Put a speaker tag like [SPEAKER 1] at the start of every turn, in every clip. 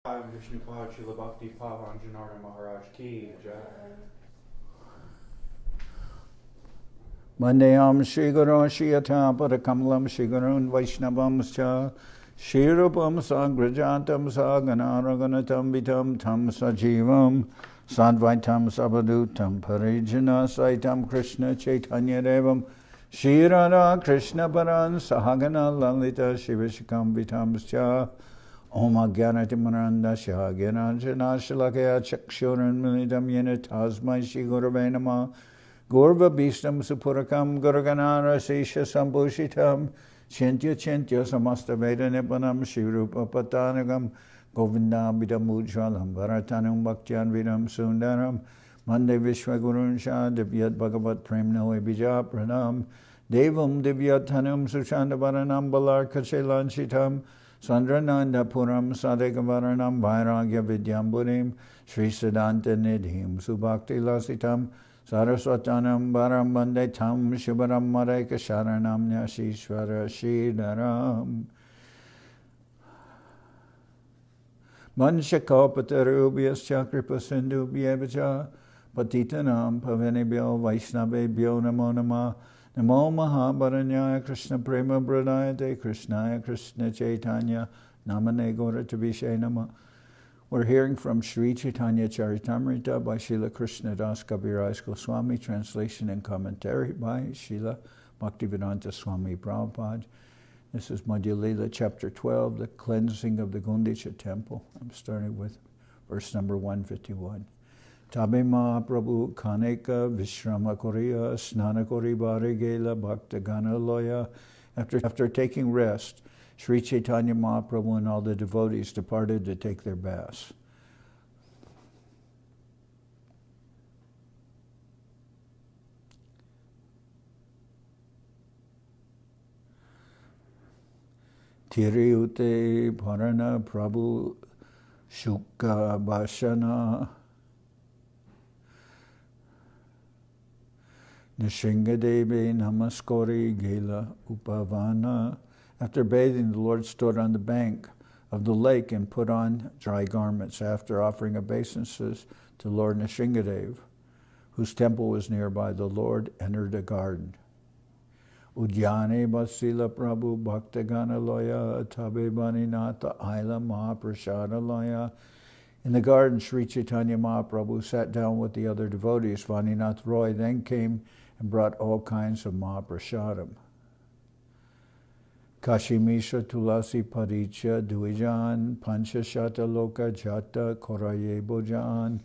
[SPEAKER 1] Vishnupad Srila Bhakti Pavan Janardan Maharaj Ki Jai.
[SPEAKER 2] Vandeyam Shri Guru Shri Yatha Padakamalam Shri Gurun Vaishnavam Scha Shri Rupam Sagrajatam Saganaraganatam Vitam Tam Sajivam Sadvaitam Sabadutam Parijana Saitam Krishna Chaitanya Devam Shri Radha Krishna Paran Sahagana Lalita Shivashikam Vitam Scha Om Agyanatimaranda Shagyananjana Shalakaya Chakshuran Milidam Yena Tasmai Shri Gurave Namah Gorva Bhistam Supurakam Gurganara Sesha Sambhushitam Chintya Chintya Samasta Veda Nipanam Shirupa Patanagam Govinda Bidamujvalam Bharatanam Bhaktyan Vidam Sundaram Mande Vishwagurun Shah Divyat Bhagavat Prem Noe Bija Pranam Devam Divyathanam Sushandabaranam Balar Kachelanchitam Sandrananda Puram Sadekavaranam Vairagya Vidyamburim Sri Siddhanta Nidhim Subhakti Lasitam Saraswatanam Baram Bande Tam Shubharam Mareka Sharanam Nyashishwara Shidaram Manshakopatarubias Chakripa Sindhu Bhyevacha Patitanam Pavanebhyo Vaishnavebhyo Namo Namah Namo Mahabharanyaya Krishna Prema Pradayate Krishnaya Krishna Chaitanya Namane Gora Tabishe Nama. We're hearing from Sri Chaitanya Charitamrita by Srila Krishnadas Kaviraj Goswami, translation and commentary by Srila Bhaktisiddhanta Swami Prabhupada. This is Madhya-lila, chapter 12, the cleansing of the Gundicha Temple. I'm starting with verse number 151. Tabe Mahaprabhu Kaneka Vishrama Korea Snana Kori Bhare Gela Bhakta Gana Loya. After taking rest, Sri Chaitanya Mahaprabhu and all the devotees departed to take their baths. Tiriyute Parana Prabhu Shukka Bhashana Nishingadevi Namaskori Gela Upavana. After bathing, the Lord stood on the bank of the lake and put on dry garments. After offering obeisances to Lord Nishingadev, whose temple was nearby, the Lord entered a garden. Ujjane Basila Prabhu Bhaktagana Loya Tabe Baninata Aila Mahaprasada Loya. In the garden, Sri Chaitanya Mahaprabhu sat down with the other devotees. Vaninath Roy then came and brought all kinds of Mahaprasadam. Kashimisha Tulasi Paricha Duijan Panchashata Loka Jata Koraye Bojan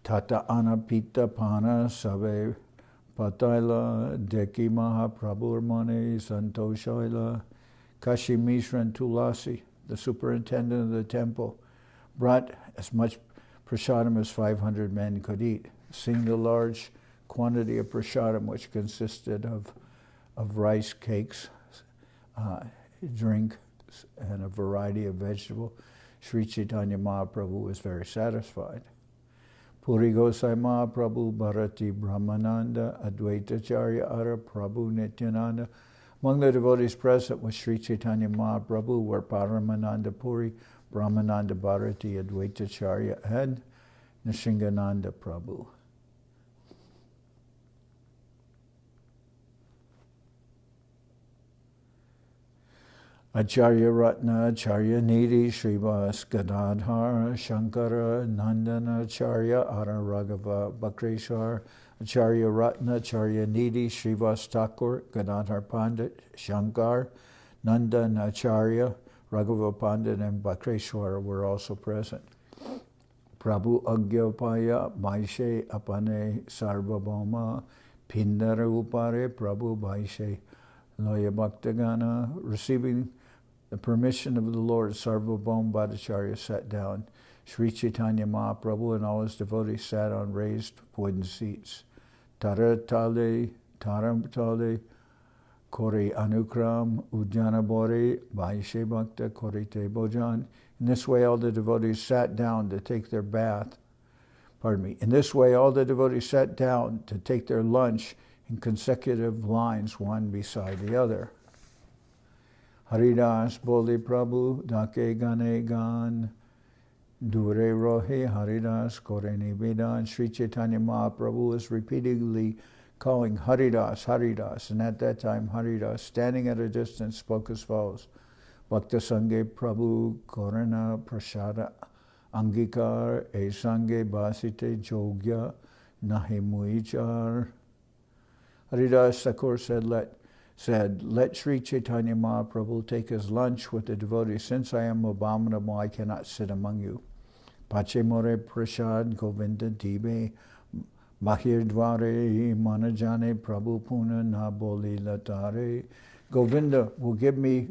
[SPEAKER 2] Tata Anapita Pana Sabe Pataila Deki Mahaprabhu Mane Santoshaila. Kashimishra and Tulasi, the superintendent of the temple, brought as much prasadam as 500 men could eat. Seeing the large quantity of prasadam, which consisted of rice cakes, drink, and a variety of vegetable, Sri Chaitanya Mahaprabhu was very satisfied. Puri Gosai Mahaprabhu Bharati Brahmananda Advaita Charya Ara Prabhu Nityananda. Among the devotees present was Sri Chaitanya Mahaprabhu were Paramananda Puri, Brahmananda Bharati Advaita Charya, and Nishingananda Prabhu. Acharya Ratna, Acharya Nidhi, Srivas Gadadhar, Shankara, Nandana, Acharya Ara Raghava Bakreshwar, Acharya Ratna, Acharya Nidhi, Srivas Thakur, Gadadhar Pandit, Shankar, Nandan Acharya, Raghava Pandit, and Bakreshwar were also present. Prabhu Agyapaya, Vaishe Apane Sarvabhauma, Pindara Upare, Prabhu Vaishe Loya Bhaktagana. Receiving the permission of the Lord, Sarvabhauma Bhattacharya sat down. Sri Chaitanya Mahaprabhu and all his devotees sat on raised wooden seats. Taratale, Taramtale, Kori Anukram, Ujjanabori, Vaishe Bhakta, Korite Bojan. In this way, all the devotees sat down to take their bath. In this way, all the devotees sat down to take their lunch in consecutive lines, one beside the other. Haridas Boli Prabhu Dake Gane Gan Dure Rohe Haridas Kore Nivedan. Sri Chaitanya Mahaprabhu is repeatedly calling Haridas, Haridas, and at that time Haridas, standing at a distance, spoke as follows. Bhakta Sange Prabhu Korana Prasada Angikar Esange Basite Jogya Nahi Muichar. Haridas Thakur said, let Sri Chaitanya Mahaprabhu take his lunch with the devotees. Since I am abominable, I cannot sit among you. Pache More Prasad Govinda Dibe Bahir Dware Manajane Prabhu Puna Na Boli Latare. Govinda will give me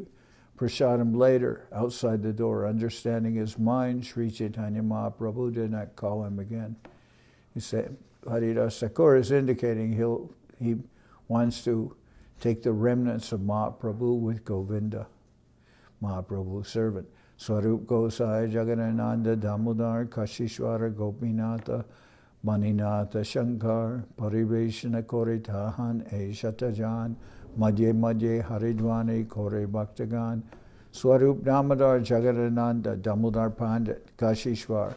[SPEAKER 2] prasadam later, outside the door. Understanding his mind, Sri Chaitanya Mahaprabhu did not call him again. He said, Haridas Thakur is indicating he wants to take the remnants of Mahaprabhu with Govinda, Mahaprabhu's servant. Swarup Gosai Jagadananda Damodar Kashishwara Gopinatha Maninatha Shankar Pariveshana Kore Tahan E Shatajan Madhye Madhye Haridvani Kore Bhaktagan. Swarup Damodar Jagadananda Damodar Pandit Kashishwar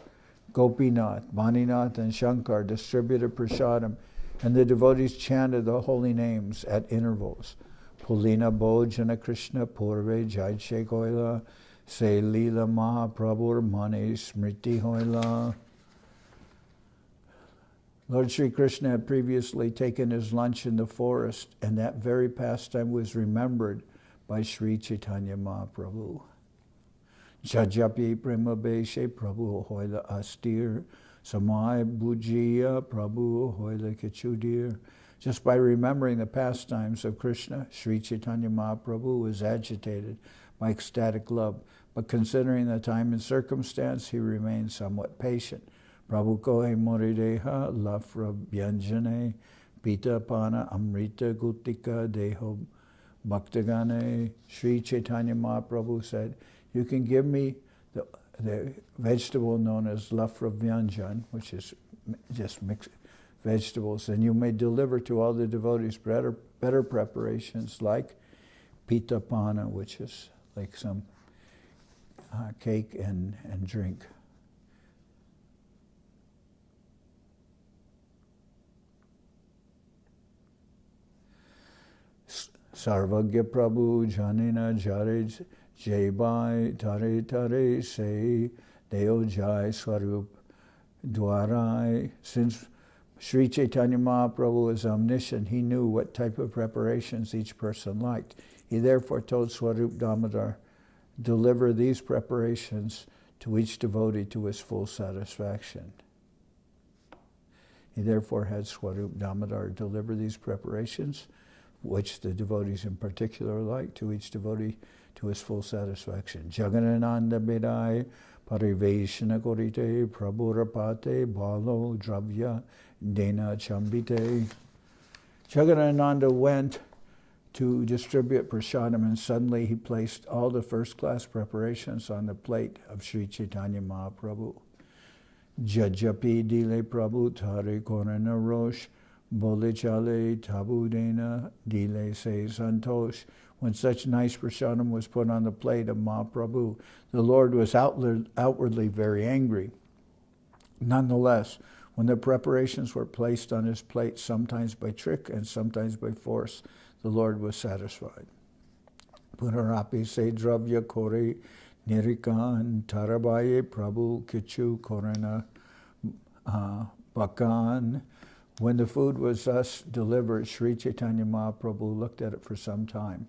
[SPEAKER 2] Gopinath, Maninath and Shankar distributed prasadam, and the devotees chanted the holy names at intervals. Pulina Bhojana Krishna Purve Jai Shekoila Se Lila Mahaprabhur Mane Smriti Hoila. Lord Sri Krishna had previously taken his lunch in the forest, and that very pastime was remembered by Sri Chaitanya Mahaprabhu. Jajapi Prema Beshe Prabhu Hoila Astir Samai Bujiya Prabhu Hoila Kichudir. Just by remembering the pastimes of Krishna, Sri Chaitanya Mahaprabhu was agitated by ecstatic love, but considering the time and circumstance, he remained somewhat patient. Prabhu Kohe Morideha Lafra Bhyanjane Pita Pana Amrita Gutika Deho Bhaktagane. Sri Chaitanya Mahaprabhu said, you can give me the vegetable known as lafra vyanjan, which is just mixed vegetables, and you may deliver to all the devotees better preparations like pita pana, which is like some cake and drink. Sarvagya Prabhu Janina Jarij Jai Bhai Tare Tare Se Deo Jai Swarup Dwarai. Since Sri Chaitanya Mahaprabhu is omniscient, he knew what type of preparations each person liked. He therefore told Swarup Damodar, deliver these preparations to each devotee to his full satisfaction. He therefore had Swarup Damodar deliver these preparations, which the devotees in particular liked, to each devotee to his full satisfaction. Jaganananda Bedai Pariveshana Korite Prabhurapate Balo Dravya Dena Chambite. Jaganananda went to distribute prasadam, and suddenly he placed all the first-class preparations on the plate of Sri Chaitanya Mahaprabhu. Jajapi Dile Prabhu Tare Korana Rosh Bole Chale Tabudena Dile Se Santosh. When such nice prasadam was put on the plate of Mahaprabhu, the Lord was outwardly very angry. Nonetheless, when the preparations were placed on his plate, sometimes by trick and sometimes by force, the Lord was satisfied. Punarapi Se Dravya Kore Nirikan Tarabaye Prabhu Kichu Korana Bakan. When the food was thus delivered, Sri Chaitanya Mahaprabhu looked at it for some time.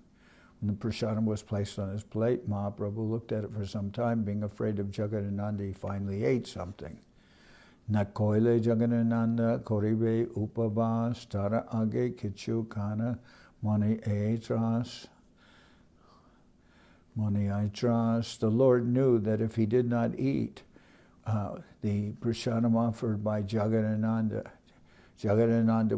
[SPEAKER 2] When the prasadam was placed on his plate, Mahaprabhu looked at it for some time. Being afraid of Jagadananda, he finally ate something. Nakoile Jagadananda Koribe Upavas Tara Age Kichu Kana Mani Aitras. Mani Aitras. The Lord knew that if he did not eat the prasadam offered by Jagadananda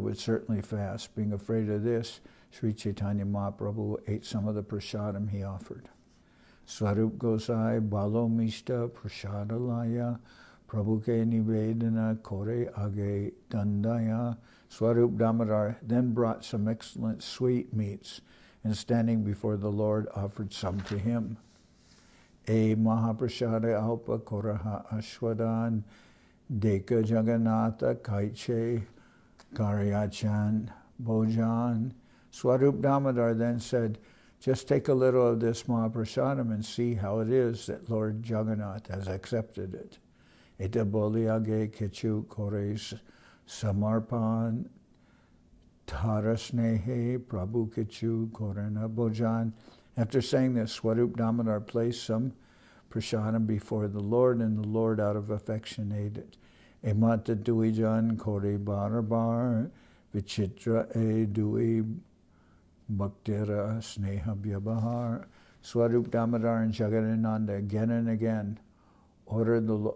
[SPEAKER 2] would certainly fast. Being afraid of this, Sri Chaitanya Mahaprabhu ate some of the prasadam he offered. Swarup Gosai Balo Mishta Prasadalaya Prabhuke Nivedana Kore Age Dandaya. Swarup Damodar then brought some excellent sweet meats, and standing before the Lord offered some to him. E Mahaprasada Alpa Koraha Ashwadan Deka Jagannatha Kaiche Karyachan Bojan. Swarup Damodar then said, just take a little of this Mahaprasadam and see how it is that Lord Jagannath has accepted it. Eta Boliage Kichu Kores Samarpan Tarasnehe Prabhu Kichu Korana Bojan. After saying this, Swarup Damodar placed some prasadam before the Lord, and the Lord out of affection ate it. Emata Duijan Kore Barabar Vichitra E Dui Bhaktira Sneha Vyabhar. Swarup Damodar and Jagadananda again and again ordered the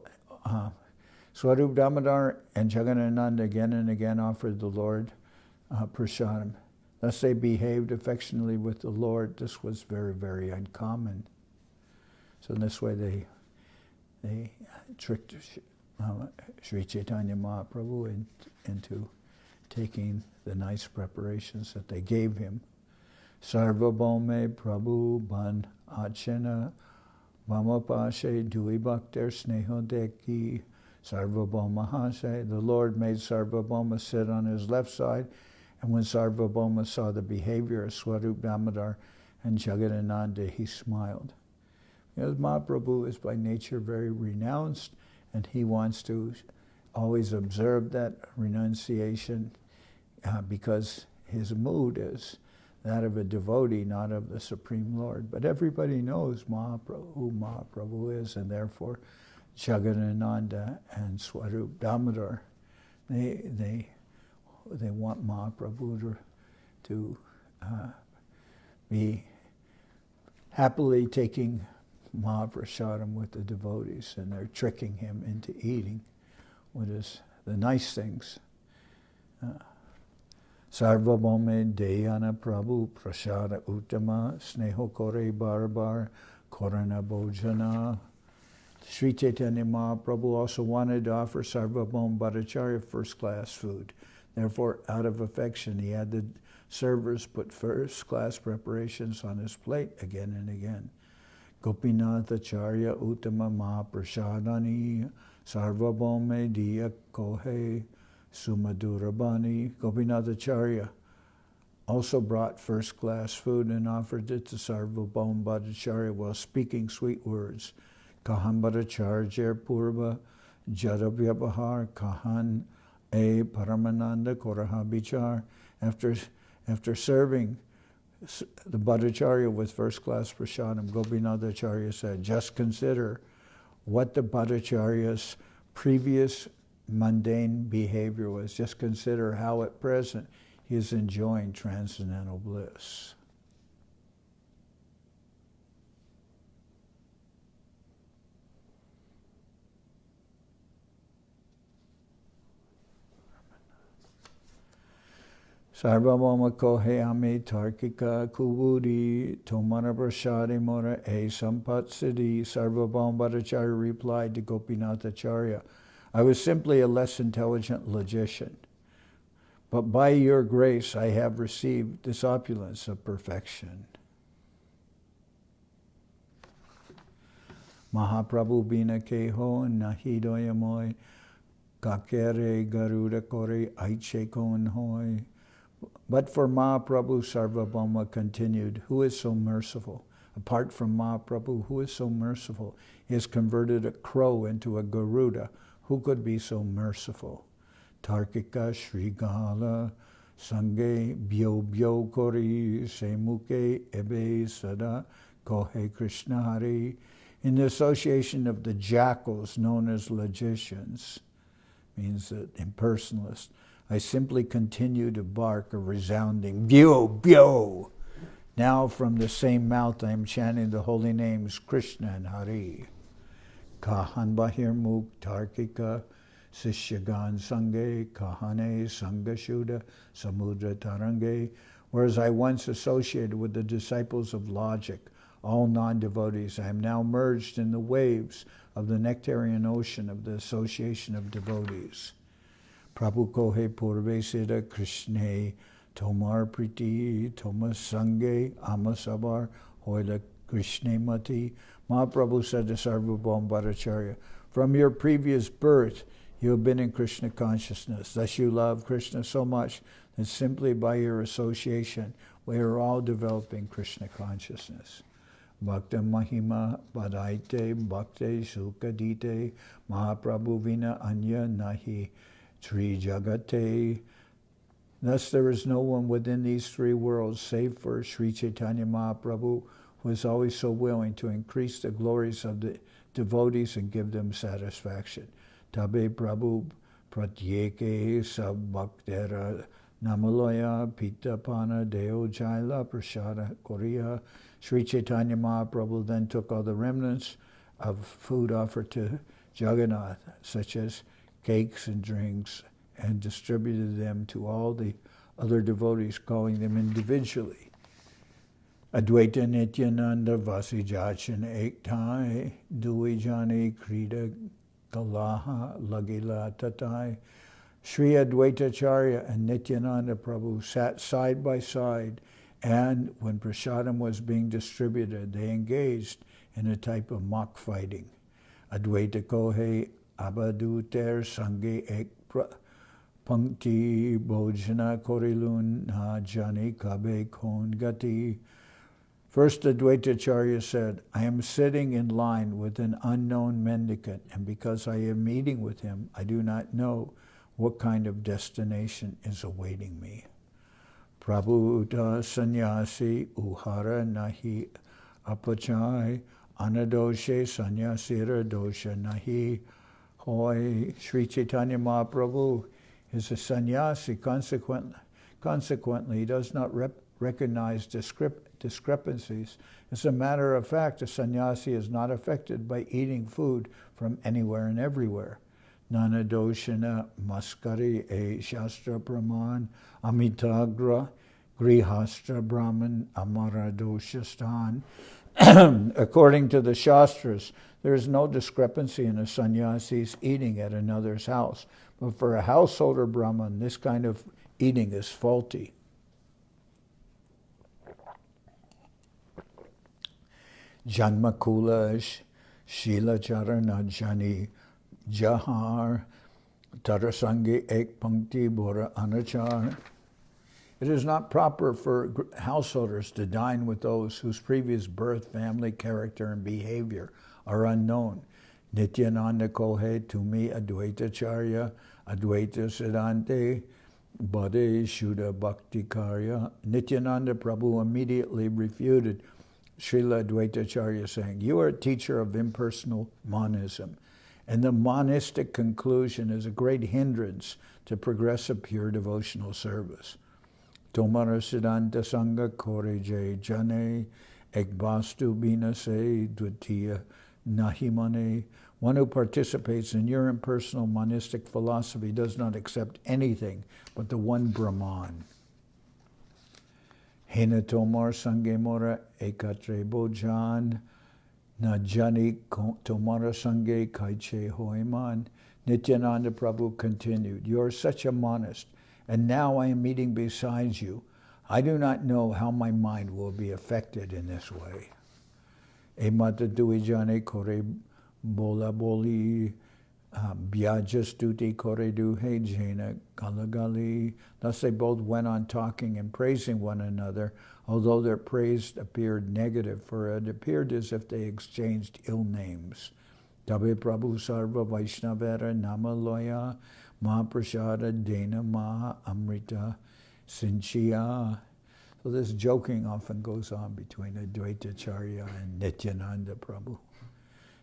[SPEAKER 2] Swarup Damodar and Jagadananda again and again offered the Lord prasadam. Thus they behaved affectionately with the Lord. This was very, very uncommon. So in this way they tricked Sri Chaitanya Mahaprabhu into taking the nice preparations that they gave him. Sarvabhaume Prabhu Ban Achena Vamapashe Dui Bhakter Sneho Deki Sarvabhauma Hase. The Lord made Sarvabhauma sit on his left side, and when Sarvabhauma saw the behavior of Swarup Damodar and Jagadananda, he smiled. Because Mahaprabhu is by nature very renounced, and he wants to always observe that renunciation because his mood is that of a devotee, not of the Supreme Lord. But everybody knows who Mahaprabhu is, and therefore Jagadananda and Swarup Damodar, they want Mahaprabhu to be happily taking Mahaprasadam with the devotees, and they're tricking him into eating what is the nice things. Sarvabhaume Dayana Prabhu Prasada Uttama Sneho Kore Barbar Korana Bhojana. Sri Chaitanya Mahaprabhu also wanted to offer Sarvabhauma Bhattacharya first-class food. Therefore, out of affection, he had the servers put first-class preparations on his plate again and again. Gopinath Acharya Uttama Mahaprasadani Sarvabhaume Diya Kohe Sumadurabani. Gopinath Acharya also brought first-class food and offered it to Sarvabhauma Bhattacharya while speaking sweet words. Kahan Bhattacharya Purva Jadavyabhar Kahan E Paramananda Koraha Bichar. After serving the Bhattacharya with first-class prasadam, Gopinath Acharya said, just consider what the Bhattacharya's previous mundane behavior was. Just consider how at present he is enjoying transcendental bliss. Sarvabhauma kohe ame tarkika kuvudi tomana prasadi mora e sampat siddhi. Sarvabhauma Bhattacharya replied to Gopinath Acharya, I was simply a less intelligent logician, but by your grace I have received this opulence of perfection. Mahaprabhu bina keho nahidoyamoy kakere garuda kore aiche kon hoy. But for Mahaprabhu, Sarvabhauma continued, who is so merciful? Apart from Mahaprabhu, who is so merciful? He has converted a crow into a Garuda. Who could be so merciful? Tarkika Shrigala Sange Byo Byo Kori Semuke Ebe Sada Kohe Krishna Hari. In the association of the jackals known as logicians, means that impersonalists, I simply continue to bark a resounding Byo Byo. Now from the same mouth I am chanting the holy names Krishna and Hari. Kahan Bahir Muk Tarkika Sishyagan Sange Kahane Sangashuddha Samudra Tarange. Whereas I once associated with the disciples of logic, all non-devotees, I am now merged in the waves of the nectarian ocean of the association of devotees. Prabhu Kohe Purve Siddha Krishne Tomar Priti Thomas Sange Amasabar Hoila Krishne Mati. Mahaprabhu said to Sarvabhauma Bhattacharya, from your previous birth, you have been in Krishna consciousness. Thus you love Krishna so much that simply by your association, we are all developing Krishna consciousness. Bhakta Mahima Badaite Bhakte Sukadite Mahaprabhu Vina Anya Nahi Tri Jagate. Thus there is no one within these three worlds save for Sri Chaitanya Mahaprabhu, who is always so willing to increase the glories of the devotees and give them satisfaction. Tabe Prabhu Pratyeke Sab Bhaktera Namaloya Pitapana Deo Jaila Prasada Korea. Sri Chaitanya Mahaprabhu then took all the remnants of food offered to Jagannath, such as cakes and drinks, and distributed them to all the other devotees, calling them individually. Advaita Nityananda Vasijachan Ektai Duijani Krida Kalaha Lagila Tatai. Sri Advaita Acharya and Nityananda Prabhu sat side by side, and when prasadam was being distributed, they engaged in a type of mock fighting. Advaita Kohe Abaduter Sange Ek Punkti Bhojana Korilun Na Jani Kabe Kon Gati. First, Advaita Acharya said, I am sitting in line with an unknown mendicant, and because I am meeting with him, I do not know what kind of destination is awaiting me. Prabhuta Sannyasi Uhara Nahi Apachai Anadoshe Sannyasira Dosha Nahi Hoy. Sri Chaitanya Mahaprabhu is a sannyasi. Consequently, he does not recognize discrepancies. As a matter of fact, a sannyasi is not affected by eating food from anywhere and everywhere. Nana doshana maskari e shastra praman amitagra grihastra brahman amara doshastan. According to the Shastras, there is no discrepancy in a sannyasi's eating at another's house. But for a householder Brahman, this kind of eating is faulty. Janmakula Shila Charana Jani Jahar Tarasangi Ek Punkti Bora Anachar. It is not proper for householders to dine with those whose previous birth, family, character, and behavior are unknown. Nityananda Kohe Tumi Advaita Charya Advaita Siddhante Bade Shuddha Bhakti Karya. Nityananda Prabhu immediately refuted Srila Advaita Acharya, saying, you are a teacher of impersonal monism, and the monistic conclusion is a great hindrance to progressive pure devotional service. Tomara Siddhanta Sangha Kore Jai Jane Ekbastu Binase Dvitiya Nahimane. One who participates in your impersonal monistic philosophy does not accept anything but the one Brahman. Hena Tomar Sange Mora Ekatre Bojan Najani Tomara Sange Kaiche Hoiman. Nityananda Prabhu continued, you are such a monist, and now I am meeting beside you. I do not know how my mind will be affected in this way. Emata Duijane Kore Bola Boli Byajastuti Kore Duhe Jena Galagali. Thus they both went on talking and praising one another, although their praise appeared negative, for it appeared as if they exchanged ill names. Tabe Prabhu Sarva Vaishnavera Namaloya Mahaprasada Dena Maha Amrita Sinchiya. So this joking often goes on between Advaita Acharya and Nityananda Prabhu.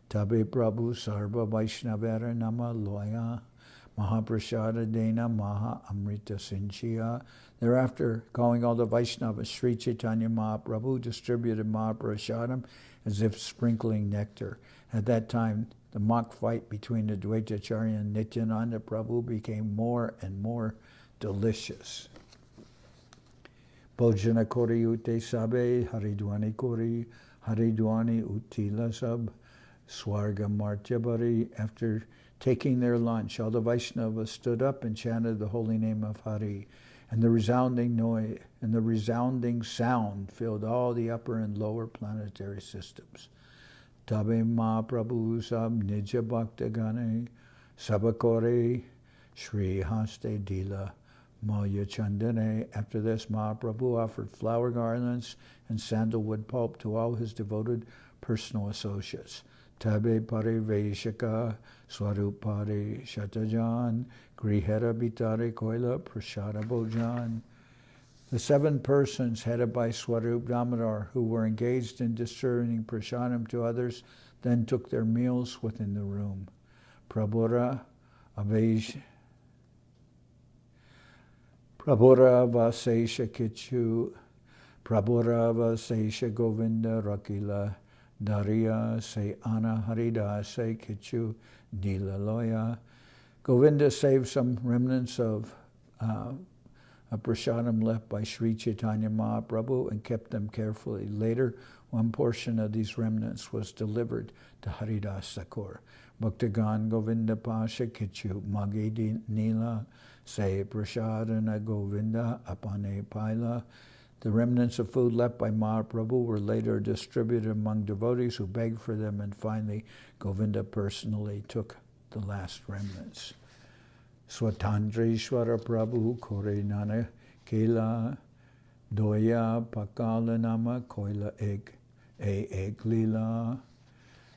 [SPEAKER 2] Tabe Prabhu Sarva Vaishnavera Namaloya Mahaprasada Dena Maha Amrita Sinchiya. Thereafter, calling all the Vaishnavas, Sri Chaitanya Mahaprabhu distributed Mahaprasadam as if sprinkling nectar. At that time, the mock fight between Advaita Acharya and Nityananda Prabhu became more and more delicious. Bhojana Kori Ute Sabe, Haridwani Kori, Haridwani Utila Sab, Swarga Martyabari. After taking their lunch, all the Vaishnavas stood up and chanted the holy name of Hari, and the resounding noise and the resounding sound filled all the upper and lower planetary systems. Tabe Mahaprabhu sab nija bhakta gane sabakore Shri Haste Dila Maya Chandane. After this, Mahaprabhu offered flower garlands and sandalwood pulp to all his devoted personal associates. Tabe Pare Vaishaka Swarupare Shatajan Grihera Bitare Koila Prashada Bojan. The 7 persons headed by Swarup Damodar who were engaged in distributing prasadam to others then took their meals within the room. Prabhura Vasesha Kichu Prabhura Vasesha Govinda Rakila Dariya Se Ana Harida Se Kichu Dilaloya. Govinda saved some remnants of a prasadam left by Sri Chaitanya Mahaprabhu and kept them carefully. Later, one portion of these remnants was delivered to Haridas Thakur. Bhaktagan Govinda Pasha Kichu Magedi Nila Se Prasadana Govinda Apane Paila. The remnants of food left by Mahaprabhu were later distributed among devotees who begged for them, and finally Govinda personally took the last remnants. Swatandreshwara Prabhu Kore Nana Kela Doya Pakala Nama Koila Eg Lila.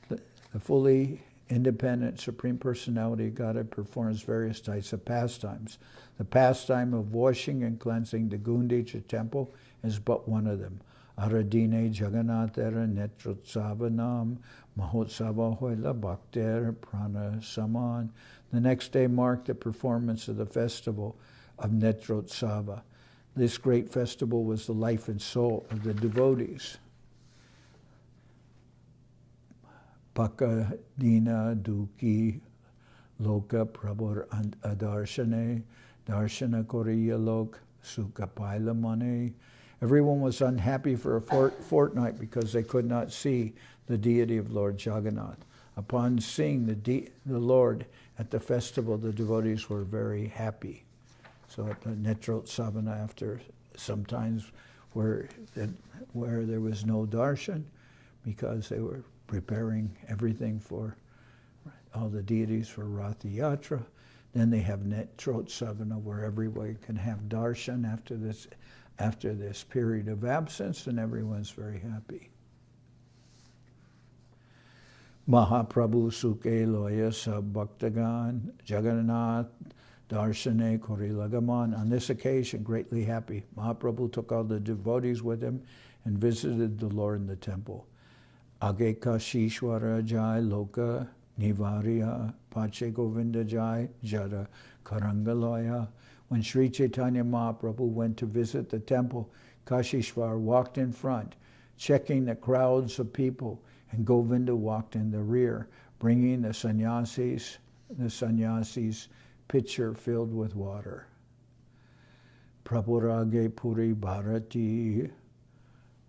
[SPEAKER 2] The fully independent Supreme Personality of Godhead performs various types of pastimes. The pastime of washing and cleansing the Gundicha Temple is but one of them. Aradine Jagannatara Netrotsavanam Mahotsava Hoila Bhakter Prana Saman. The next day marked the performance of the festival of Netrotsava. This great festival was the life and soul of the devotees. Paka Dina Duki Loka Prabhur Adarshane Darshana Koriya Lok Sukha Paila Mane. Everyone was unhappy for a fortnight because they could not see the deity of Lord Jagannath. Upon seeing the Lord at the festival, the devotees were very happy. So at the Netrotsavana, after sometimes where there was no darshan, because they were preparing everything for all the deities for Rathayatra, then they have Netrotsavana where everybody can have darshan after this period of absence, and everyone's very happy. Mahaprabhu Suke Loya Sab Bhaktagan Jagannath Darshane Korilagaman. On this occasion, greatly happy, Mahaprabhu took all the devotees with him and visited the Lord in the temple. Age Kashishwara Jai Loka Nivarya Pache Govinda Jai Jada Karangaloya. When Sri Chaitanya Mahaprabhu went to visit the temple, Kashishwar walked in front, checking the crowds of people, and Govinda walked in the rear, bringing the sannyasis pitcher filled with water. Prabhurage Puri Bharati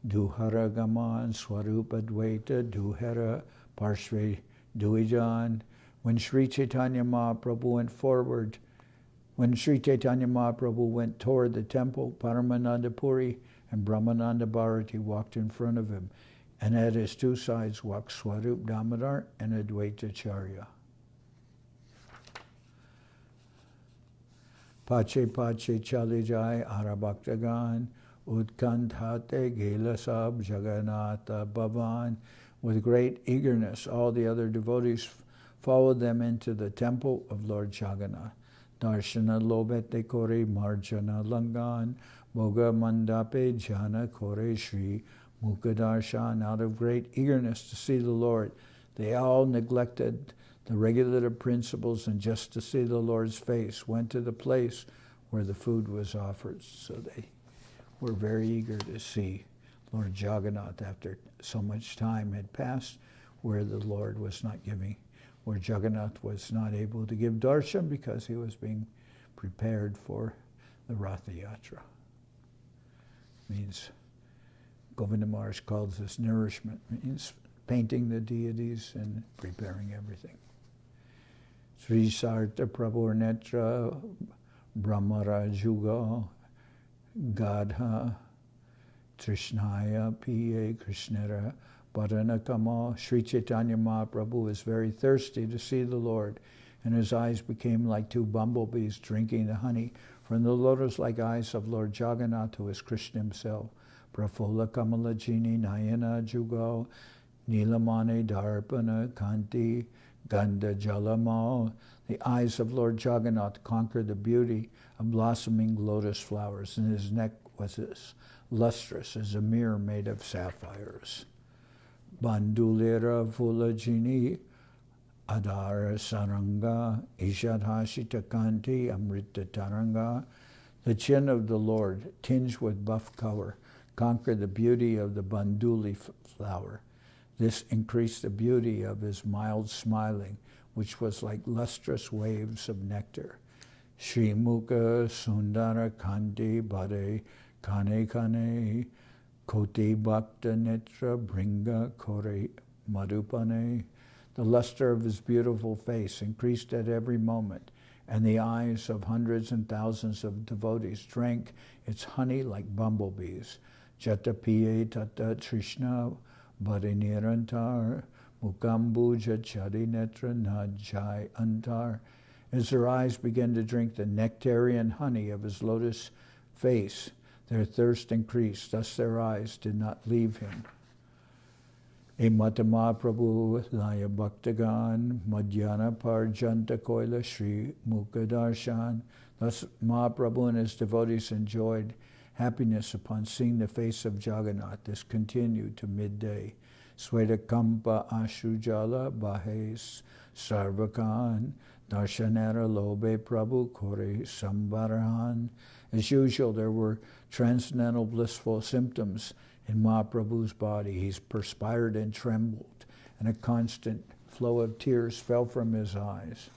[SPEAKER 2] Duhara Gaman Swarupa Dvaita Duhara Parshve Duijan. When Sri Chaitanya Mahaprabhu went toward the temple, Paramananda Puri and Brahmananda Bharati walked in front of him, and at his 2 sides walked Swarup Damodar and Advaita Charya. Pache Pache Chalijai Arabhaktagan Udkanthate Gelasab Jagannatha Bhavan. With great eagerness, all the other devotees followed them into the temple of Lord Jagannath. Darshana Lobete Kore Marjana Langan Moga Mandape Jana Kore Shri Mukadarshan. Out of great eagerness to see the Lord, they all neglected the regulative principles, and just to see the Lord's face went to the place where the food was offered. So they were very eager to see Lord Jagannath after so much time had passed, where the Lord was not giving, where Jagannath was not able to give darshan because he was being prepared for the Rathayatra. Means Govinda Maharaj calls this nourishment, means painting the deities and preparing everything. Sri Sarta Prabhu Netra Brahmara Juga Gadha Trishnaya P.A. Krishnara Paranakama. Sri Chaitanya Mahaprabhu was very thirsty to see the Lord, and his eyes became like two bumblebees drinking the honey from the lotus-like eyes of Lord Jagannath, who is Krishna himself. Prafulla Kamalajini Nayana Jugo Nilamane Darpana Kanti Ganda Jalamo. The eyes of Lord Jagannath conquered the beauty of blossoming lotus flowers, and his neck was as lustrous as a mirror made of sapphires. Bandulera Fulajini Adara Saranga Ishadhashita Kanti Amrita Taranga. The chin of the Lord, tinged with buff color, conquered the beauty of the banduli flower. This increased the beauty of his mild smiling, which was like lustrous waves of nectar. Shri Mukha Sundara Kanti Bade Kane Kane Koti Bhakta Netra Bringa Kore Madhupane. The luster of his beautiful face increased at every moment, and the eyes of hundreds and thousands of devotees drank its honey like bumblebees. Jatapiye Tata Trishna Bharinirantar Mukambuja Chari Netra Najai Antar. As their eyes began to drink the nectarian honey of his lotus face, their thirst increased, thus their eyes did not leave him. Emata Mahaprabhu Laya Bhaktagan Madhyana Parjanta Koila Shri Mukha Darshan. Thus Mahaprabhu and his devotees enjoyed happiness upon seeing the face of Jagannath. This continued to midday. Swetakampa Ashujala Bahes Sarvakan Darshanara Lobe Prabhu Kore Sambarahan. As usual, there were transcendental blissful symptoms in Mahaprabhu's body. He perspired and trembled, and a constant flow of tears fell from his eyes.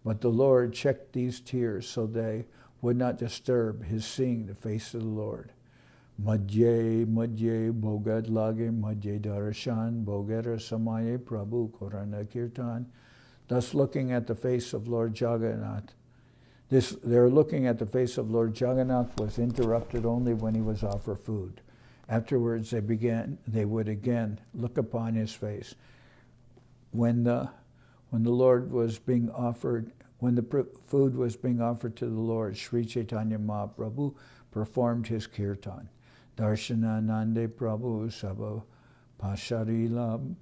[SPEAKER 2] But the Lord checked these tears so they would not disturb his seeing the face of the Lord. Madhye Bogad Lage Madhye Darshan Bogera Samaye Prabhu Korana Kirtan. Thus looking at the face of Lord Jagannath, their looking at the face of Lord Jagannath was interrupted only when he was offered food. Afterwards they would again look upon his face. When the food was being offered to the Lord, Sri Chaitanya Mahaprabhu performed his kirtan. Darshana Nande Prabhu Sabha Pasharila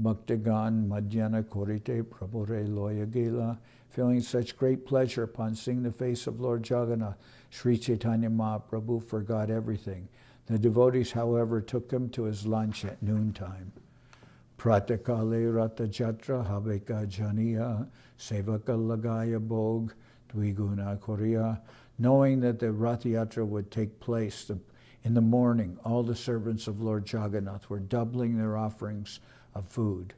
[SPEAKER 2] Bhaktagan Madhyana Korite Prabhure Loyagila. Feeling such great pleasure upon seeing the face of Lord Jagannath, Sri Chaitanya Mahaprabhu forgot everything. The devotees, however, took him to his lunch at noontime. Pratakale Rathayatra Habeka Janiya Sevaka Lagaya Bog Dviguna Korea. Knowing that the Rathayatra would take place in the morning, all the servants of Lord Jagannath were doubling their offerings of food.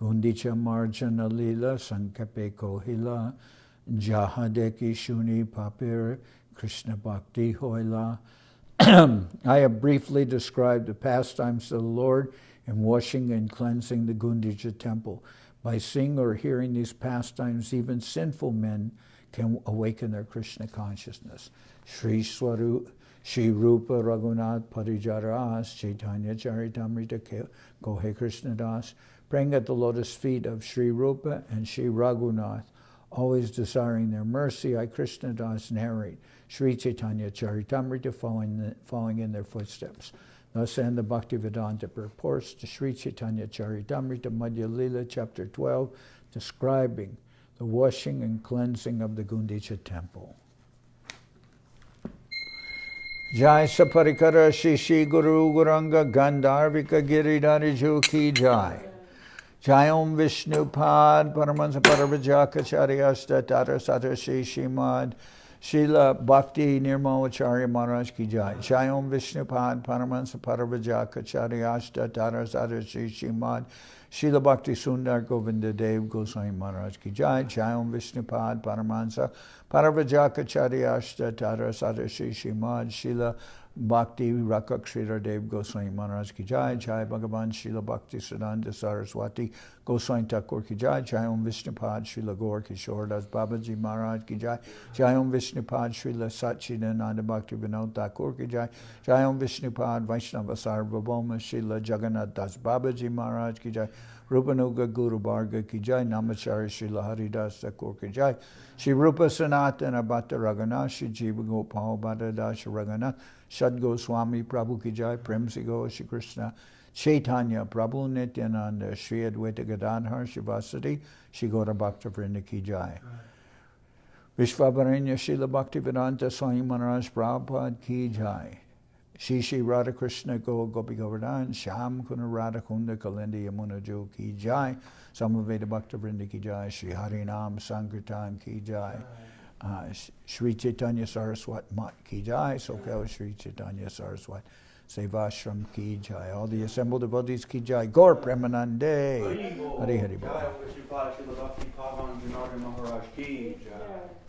[SPEAKER 2] Gundicha Marjana-lila Sankape Kohila Jahadeki Shuni Papir Krishna Bhakti Hoila. I have briefly described the pastimes of the Lord in washing and cleansing the Gundicha Temple. By seeing or hearing these pastimes, even sinful men can awaken their Krishna consciousness. Sri Rupa Raghunath Parijaras Chaitanya Charitamrita Kohe Krishnadas. Praying at the lotus feet of Sri Rupa and Sri Raghunath, always desiring their mercy, I Krishnadas narrate Sri Chaitanya Charitamrita following in their footsteps. Thus end the Bhaktivedanta purports to Sri Chaitanya Charitamrita Madhya-lila, chapter 12, describing the washing and cleansing of the Gundicha Temple. Jai Saparikara Shishi Guru Guranga Gandharvika Giridhariju Ki Jai. Jai Om Vishnu Pad Paramansa Paravajakacharya Tata Sata Shri Shrimad Srila Bhakti Nirmalacharya Maharaj Ki Jai. Jai Om Vishnu Pad Paramansa Paravajakacharya Tata Sata Shri Shrimad Srila Bhakti Sundar Govinda Dev Goswami Maharaj ki jai. Jai Om Vishnupad Paramahansa Paravajakacharya Ashta Tara Sadashi Shrimad Srila Bhakti Rakak Sridhar Dev Goswami Maharaj ki jai. Jai Bhagavan Srila Bhaktisiddhanta Saraswati Goswami Thakur ki jai. Jai Om Vishnupad Srila Gaur Kishore Das Babaji Maharaj ki jai. Jai Om Vishnupad Srila Satchidananda Bhakti Vinod Thakur ki jai. Jai Om Vishnupad Vaishnava Sarvabhauma Srila Jagannath Das Babaji Maharaj ki jai. Rupanuga Guru Bharga ki jai. Namachari Srila Haridas Thakur ki jai. Shri Rupa Sanatana Bhatta Raghunath Shri Jiva Gopal Bhatta Dasha Raghunath Shad Goswami Prabhu ki jai. Prem Sigo Shri Krishna Chaitanya Prabhu Nityananda Shri Advaita Gadadhar Shivasati Shri Gaura Bhakta Vrinda ki jai. Vishvabaranya Srila Bhaktivedanta Swami Maharaj Prabhupada ki jai. Shri Radha Krishna Go Gopi Govardhan Sham Kuna Radha Kunda Kalindi Yamuna Jo ki jai. Samaveda Bhakta Vrinda ki jai. Shri Harinam Sankirtan ki jai. Sri Chaitanya Saraswati Mat ki jai. Soquel Sri Chaitanya Saraswati Seva Ashram ki jai. All the assembled devotees ki jai. Gaur Premanande. Hari Hari Bol.
[SPEAKER 1] Sripad Srila Bhakti Pavan Janardan Maharaj ki jai.